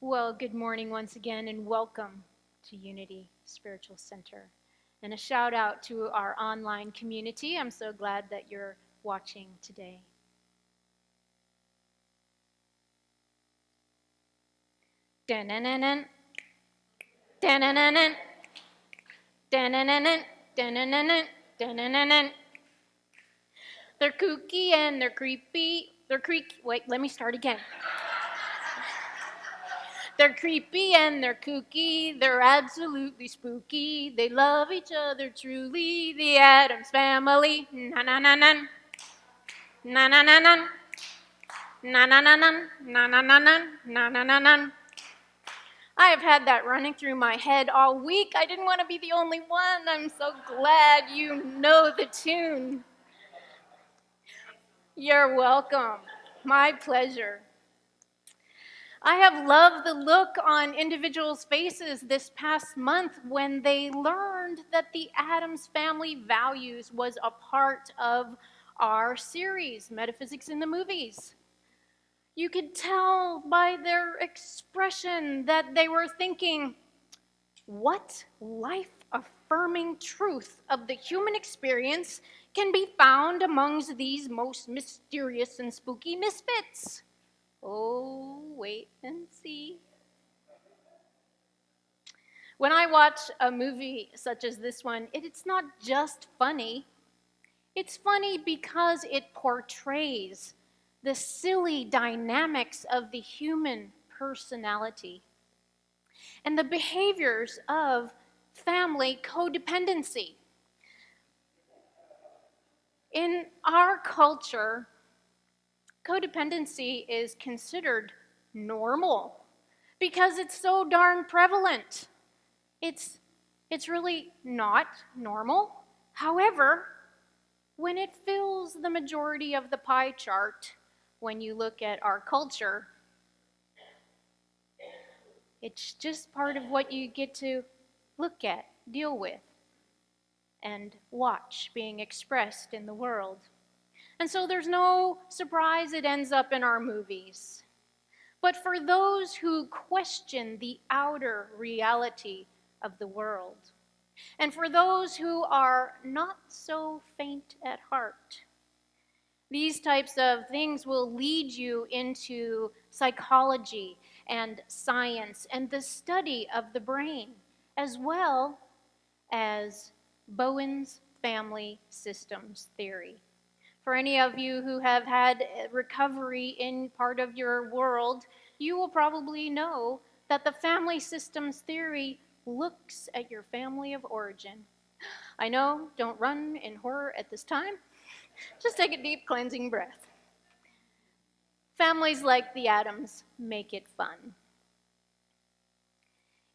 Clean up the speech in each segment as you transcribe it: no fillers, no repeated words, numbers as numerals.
Well, good morning once again and welcome to Unity Spiritual Center. And a shout out to our online community. I'm so glad that you're watching today. Da-na-na-na. Da-na-na-na. Da-na-na-na. Da-na-na-na. Da-na-na-na. They're kooky and they're creepy. Wait, let me start again. They're creepy and they're kooky. They're absolutely spooky. They love each other truly. The Addams Family. Na-na-na-na. Na-na-na-na. Na-na-na-na. Na-na-na-na. Na-na-na-na. I have had that running through my head all week. I didn't want to be the only one. I'm so glad you know the tune. You're welcome. My pleasure. I have loved the look on individuals' faces this past month when they learned that the Addams Family values was a part of our series, Metaphysics in the Movies. You could tell by their expression that they were thinking, what life-affirming truth of the human experience can be found amongst these most mysterious and spooky misfits? Oh, wait and see. When I watch a movie such as this one, it's not just funny. It's funny because it portrays the silly dynamics of the human personality and the behaviors of family codependency. In our culture, codependency is considered normal because it's so darn prevalent. It's really not normal. However, when it fills the majority of the pie chart, when you look at our culture, it's just part of what you get to look at, deal with, and watch being expressed in the world. And so there's no surprise it ends up in our movies. But for those who question the outer reality of the world, and for those who are not so faint at heart, these types of things will lead you into psychology and science and the study of the brain, as well as Bowen's family systems theory. For any of you who have had recovery in part of your world, you will probably know that the family systems theory looks at your family of origin. I know, don't run in horror at this time. Just take a deep cleansing breath. Families like the Addams make it fun.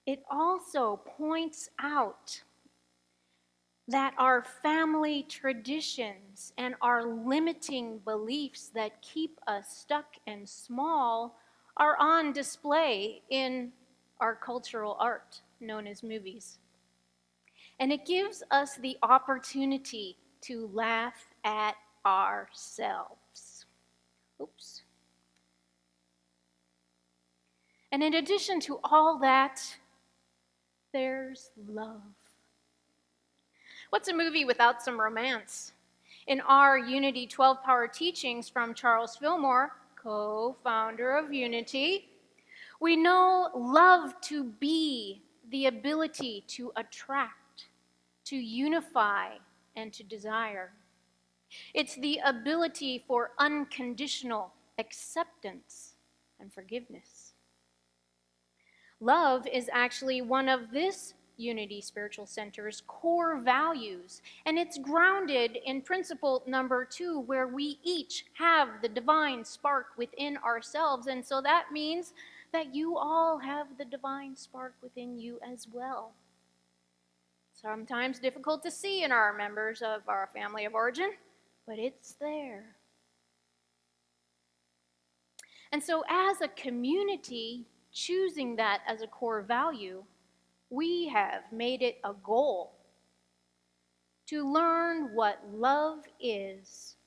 It also points out that our family traditions and our limiting beliefs that keep us stuck and small are on display in our cultural art known as movies. And it gives us the opportunity to laugh at ourselves. Oops. And in addition to all that, there's love. What's a movie without some romance? In our Unity 12-Power teachings from Charles Fillmore, co-founder of Unity, we know love to be the ability to attract, to unify, and to desire. It's the ability for unconditional acceptance and forgiveness. Love is actually one of this Unity Spiritual Center's core values, and it's grounded in principle number 2, where we each have the divine spark within ourselves, and so that means that you all have the divine spark within you as well. Sometimes difficult to see in our members of our family of origin, but it's there. And so as a community, choosing that as a core value, we have made it a goal to learn what love is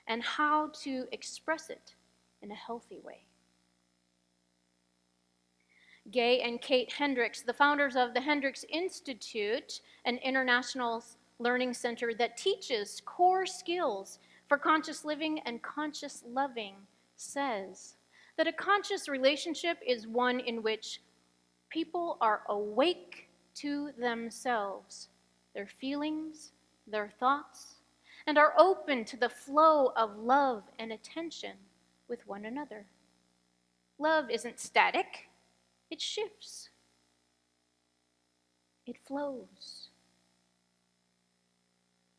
and how to express it in a healthy way. Gay and Kate Hendricks, the founders of the Hendricks Institute, an international learning center that teaches core skills for conscious living and conscious loving, says that a conscious relationship is one in which people are awake to themselves, their feelings, their thoughts, and are open to the flow of love and attention with one another. Love isn't static, it shifts. It flows.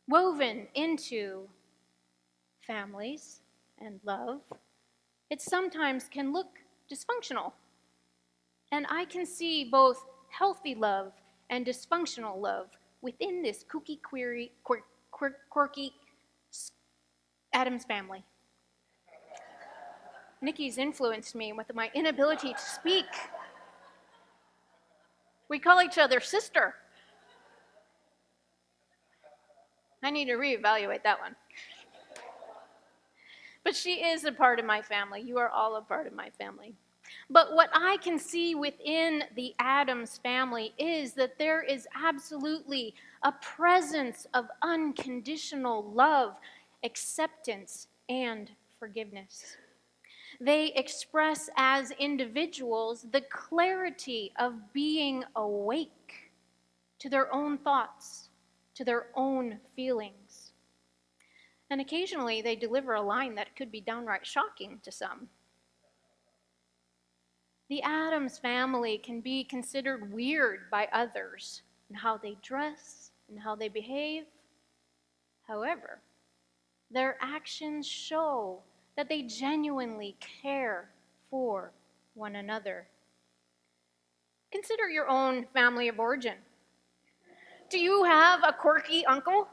Woven into families and love, it sometimes can look dysfunctional. And I can see both healthy love and dysfunctional love within this kooky, quirky Addams family. Nikki's influenced me with my inability to speak. We call each other sister. I need to reevaluate that one. But she is a part of my family. You are all a part of my family. But what I can see within the Addams family is that there is absolutely a presence of unconditional love, acceptance, and forgiveness. They express as individuals the clarity of being awake to their own thoughts, to their own feelings. And occasionally they deliver a line that could be downright shocking to some. The Addams family can be considered weird by others in how they dress and how they behave. However, their actions show that they genuinely care for one another. Consider your own family of origin. Do you have a quirky uncle?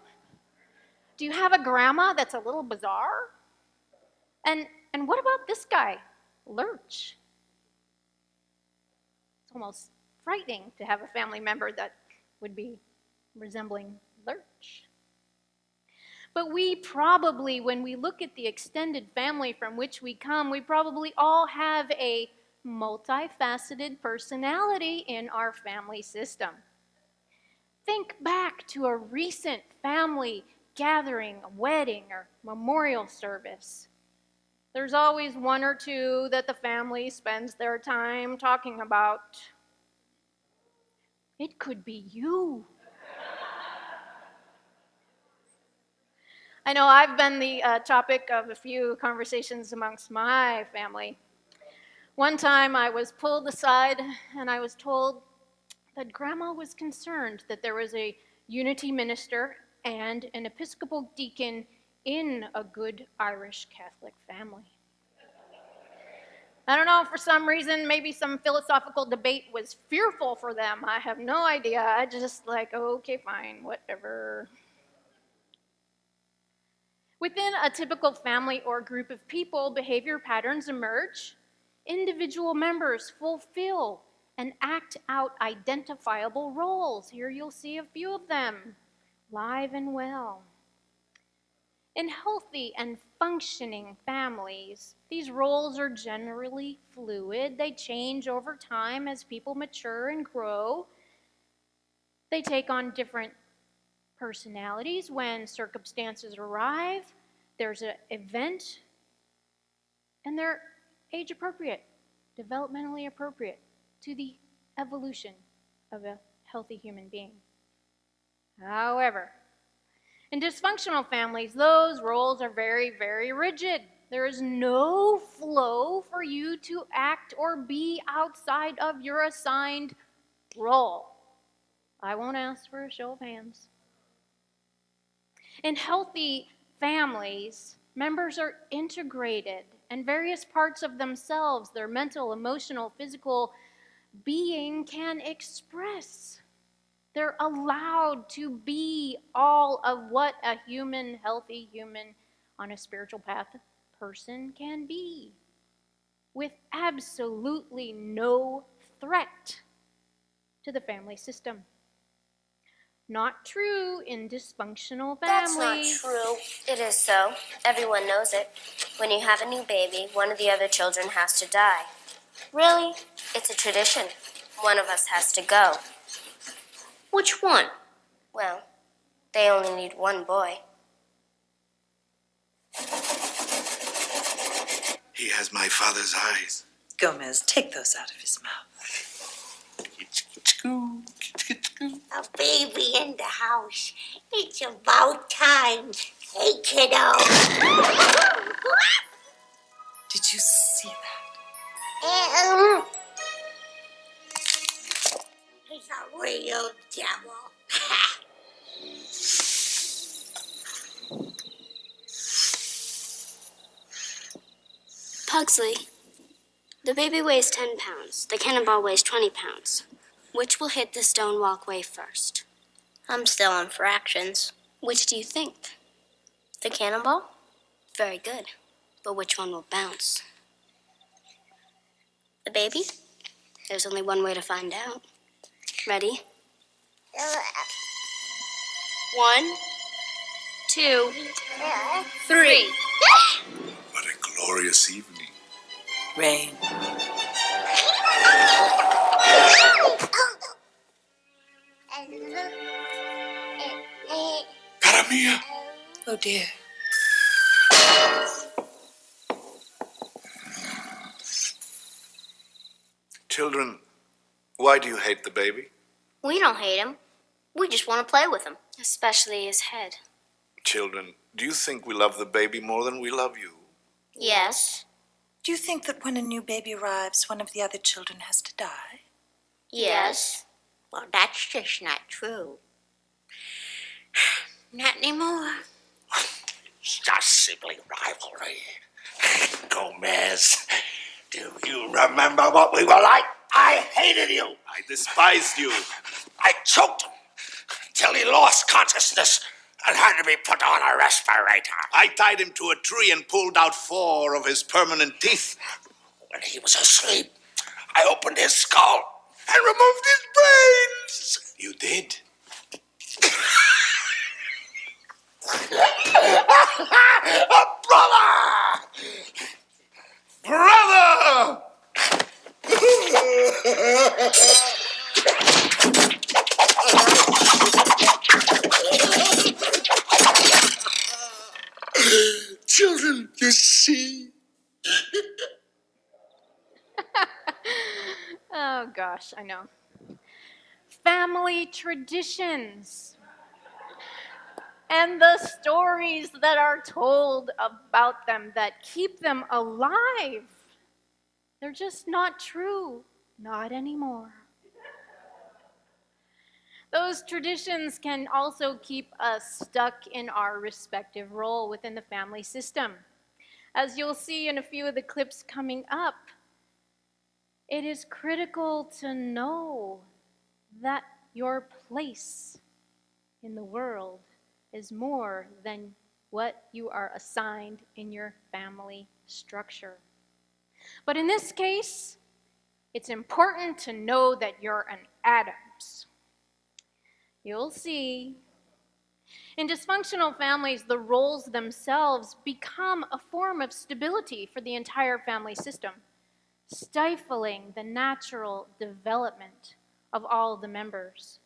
Do you have a grandma that's a little bizarre? And what about this guy, Lurch? It's almost frightening to have a family member that would be resembling Lurch. But we probably, when we look at the extended family from which we come, we probably all have a multifaceted personality in our family system. Think back to a recent family gathering, a wedding, or memorial service. There's always one or two that the family spends their time talking about. It could be you. I know I've been the topic of a few conversations amongst my family. One time I was pulled aside and I was told that Grandma was concerned that there was a unity minister and an Episcopal deacon in a good Irish Catholic family. I don't know, for some reason, maybe some philosophical debate was fearful for them. I have no idea. I just okay, fine, whatever. Within a typical family or group of people, behavior patterns emerge. Individual members fulfill and act out identifiable roles. Here you'll see a few of them, live and well. In healthy and functioning families, these roles are generally fluid. They change over time as people mature and grow. They take on different personalities when circumstances arrive. There's an event, and they're age appropriate, developmentally appropriate to the evolution of a healthy human being. However, in dysfunctional families, those roles are very, very rigid. There is no flow for you to act or be outside of your assigned role. I won't ask for a show of hands. In healthy families, members are integrated, and various parts of themselves, their mental, emotional, physical being, can express. They're allowed to be all of what a human, healthy human on a spiritual path person can be, with absolutely no threat to the family system. Not true in dysfunctional families. That's not true. It is so. Everyone knows it. When you have a new baby, one of the other children has to die. Really? It's a tradition. One of us has to go. Which one? Well, they only need one boy. He has my father's eyes. Gomez, take those out of his mouth. A baby in the house. It's about time. Hey, kiddo. Did you see that? He's a real devil. Pugsley, the baby weighs 10 pounds. The cannonball weighs 20 pounds. Which will hit the stone walkway first? I'm still on fractions. Which do you think? The cannonball? Very good. But which one will bounce? The baby? There's only one way to find out. Ready? 1, 2, 3. What a glorious evening. Rain. Cara mia! Oh dear. Children, why do you hate the baby? We don't hate him. We just want to play with him. Especially his head. Children, do you think we love the baby more than we love you? Yes. Do you think that when a new baby arrives, one of the other children has to die? Yes. Well, that's just not true. Not anymore. It's just sibling rivalry. Gomez, do you remember what we were like? I hated you. I despised you. I choked him till he lost consciousness and had to be put on a respirator. I tied him to a tree and pulled out 4 of his permanent teeth. When he was asleep, I opened his skull and removed his brains. You did? Brother! Brother! Children, you see? Oh gosh, I know. Family traditions and the stories that are told about them that keep them alive. They're just not true. Not anymore. Those traditions can also keep us stuck in our respective role within the family system. As you'll see in a few of the clips coming up, it is critical to know that your place in the world is more than what you are assigned in your family structure. But in this case, it's important to know that you're an Addams. You'll see. In dysfunctional families, the roles themselves become a form of stability for the entire family system, stifling the natural development of all the members.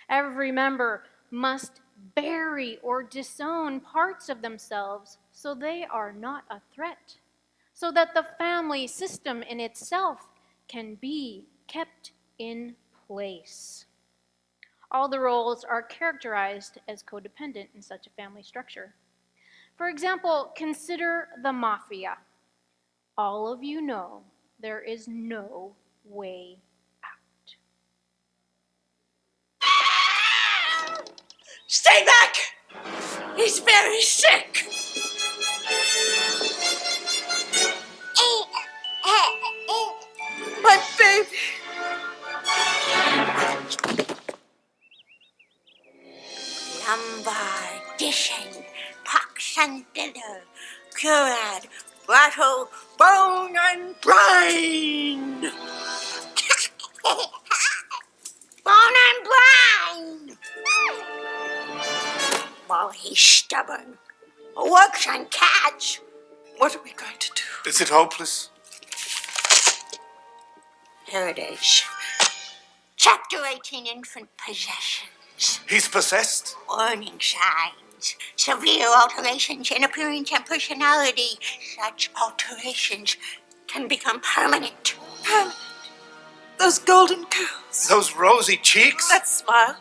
Every member must bury or disown parts of themselves so they are not a threat, so that the family system in itself can be kept in place. All the roles are characterized as codependent in such a family structure. For example, consider the mafia. All of you know there is no way out. Stay back! He's very sick. My baby. Lumbar, dishing, pox and dinner, curad, rattle, bone and brain. Bone and brain. Well, he's stubborn. Works on cats. What are we going to do? Is it hopeless? Here it is. Chapter 18, Infant Possessions. He's possessed? Warning signs. Severe alterations in appearance and personality. Such alterations can become permanent. Permanent. Those golden curls. Those rosy cheeks? That smile.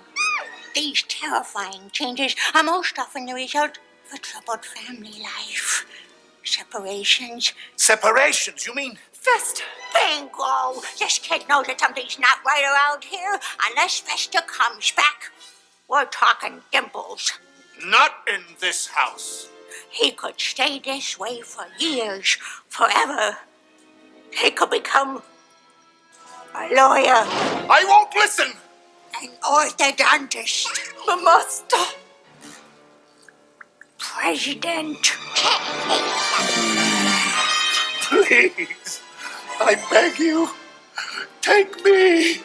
These terrifying changes are most often the result of a troubled family life. Separations. Separations, you mean? Fester. Bingo! This kid knows that something's not right around here. Unless Fester comes back, we're talking dimples. Not in this house. He could stay this way for years, forever. He could become a lawyer, I won't listen! an orthodontist, The master. president. Please, I beg you, take me.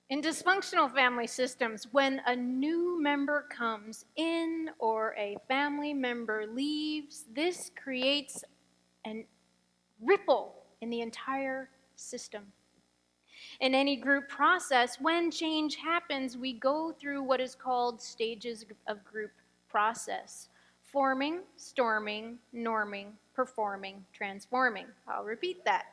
In dysfunctional family systems, when a new member comes in or a family member leaves, this creates a ripple in the entire system. In any group process, when change happens, we go through what is called stages of group process: forming, storming, norming, performing, transforming. I'll repeat that.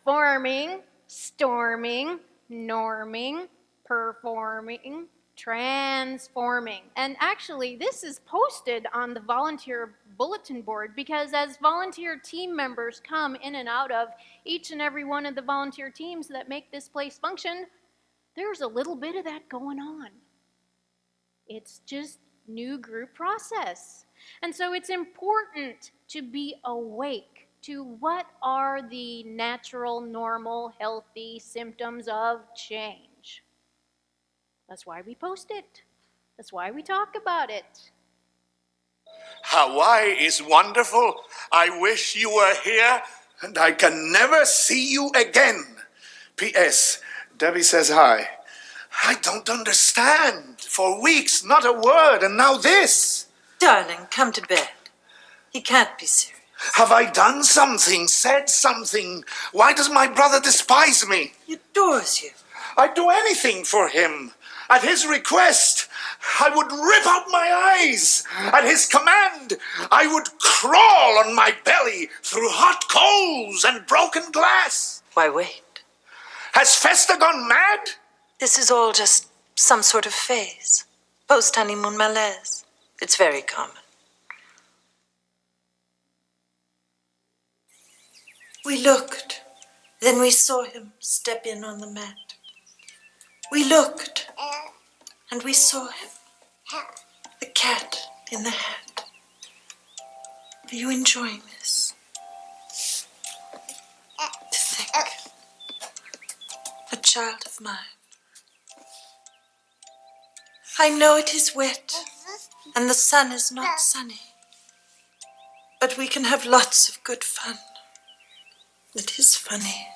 Forming, storming, norming, performing, transforming. And actually, this is posted on the volunteer bulletin board because as volunteer team members come in and out of each and every one of the volunteer teams that make this place function, there's a little bit of that going on. It's just new group process. And so it's important to be awake to what are the natural, normal, healthy symptoms of change. That's why we post it. That's why we talk about it. Hawaii is wonderful. I wish you were here, and I can never see you again. P.S. Debbie says hi. I don't understand. For weeks, not a word, and now this. Darling, come to bed. He can't be serious. Have I done something, said something? Why does my brother despise me? He adores you. I'd do anything for him. At his request, I would rip out my eyes. At his command, I would crawl on my belly through hot coals and broken glass. Why wait? Has Fester gone mad? This is all just some sort of phase. Post-honeymoon malaise. It's very common. We looked. Then we saw him step in on the mat. We looked, and we saw him. The cat in the hat. Are you enjoying this? To think, a child of mine. I know it is wet, and the sun is not sunny. But we can have lots of good fun. It is funny.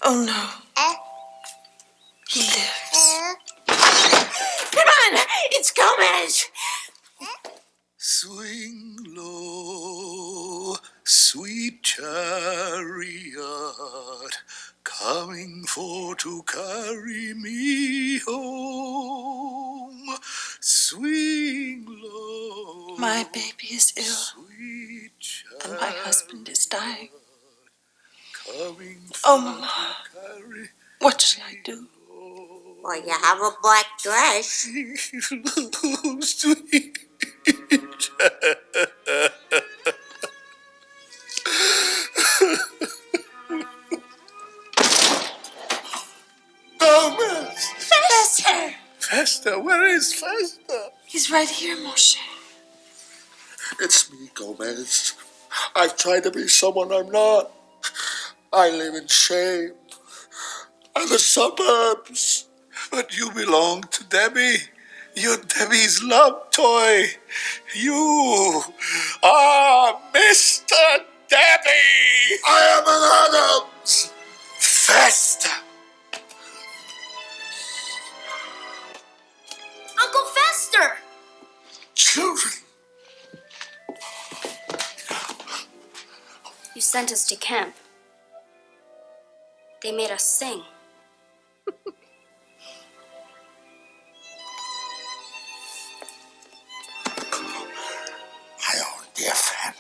Oh no. He lives. Come on! It's Gomez! Swing low, sweet chariot, coming for to carry me home. Swing low. My baby is ill, Sweet and my husband is dying. coming Oh, Mama, carry what shall I do? Well, you have a black dress. low, sweet Gomez! Fester! Fester, where is Fester? He's right here, Moshe. It's me, Gomez. I've tried to be someone I'm not. I live in shame. And the suburbs. But you belong to Debbie. You're Debbie's love toy. You are Mr. Debbie. I am an Addams. Fester! sent us to camp. They made us sing. My own dear family.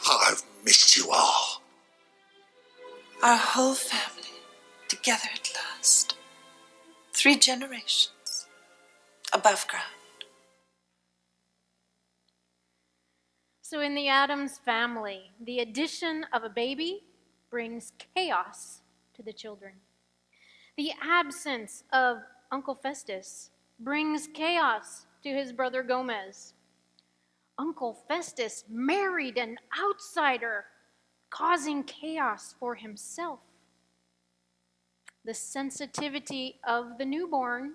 I've missed you all. Our whole family together at last. 3 generations above ground. So in the Addams family, the addition of a baby brings chaos to the children. The absence of Uncle Festus brings chaos to his brother Gomez. Uncle Festus married an outsider, causing chaos for himself. The sensitivity of the newborn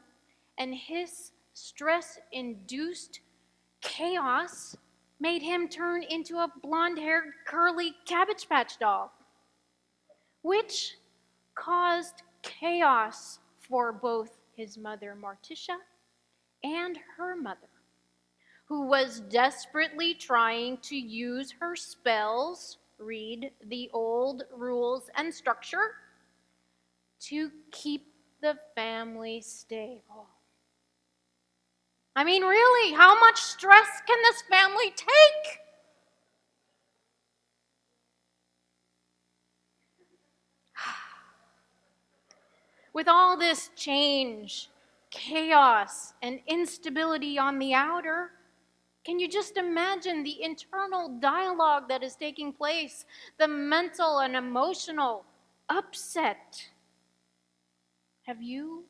and his stress-induced chaos made him turn into a blonde-haired, curly Cabbage Patch doll, which caused chaos for both his mother, Morticia, and her mother, who was desperately trying to use her spells, read the old rules and structure, to keep the family stable. I mean, really, how much stress can this family take? With all this change, chaos, and instability on the outer, can you just imagine the internal dialogue that is taking place, the mental and emotional upset? Have you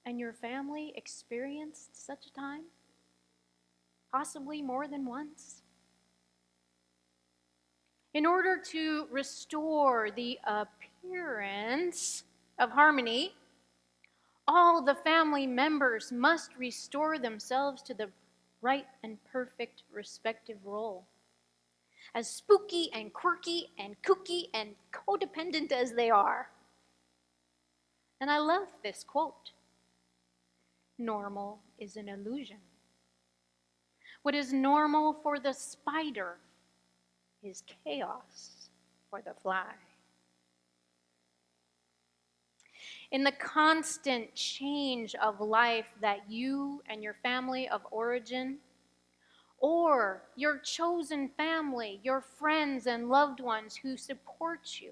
and your family experienced such a time? Possibly more than once? In order to restore the appearance of harmony, all the family members must restore themselves to the right and perfect respective role. As spooky and quirky and kooky and codependent as they are. And I love this quote. Normal is an illusion. What is normal for the spider is chaos for the fly. In the constant change of life that you and your family of origin, or your chosen family, your friends and loved ones who support you,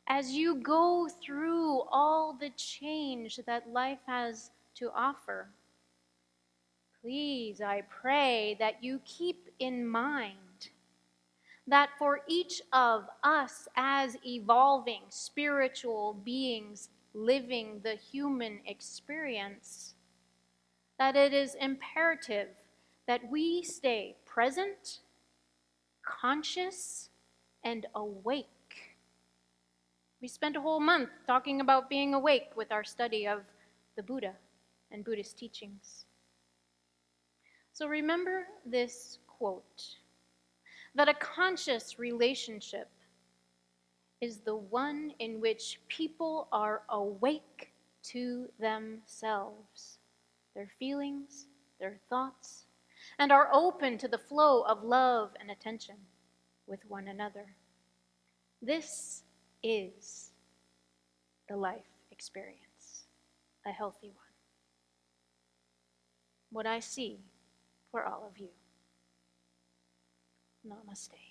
as you go through all the change that life has to offer, please, I pray that you keep in mind that for each of us as evolving spiritual beings living the human experience, that it is imperative that we stay present, conscious, and awake. We spent a whole month talking about being awake with our study of the Buddha and Buddhist teachings. So remember this quote, that a conscious relationship is the one in which people are awake to themselves, their feelings, their thoughts, and are open to the flow of love and attention with one another. This is the life experience, a healthy one. What I see for all of you. Namaste.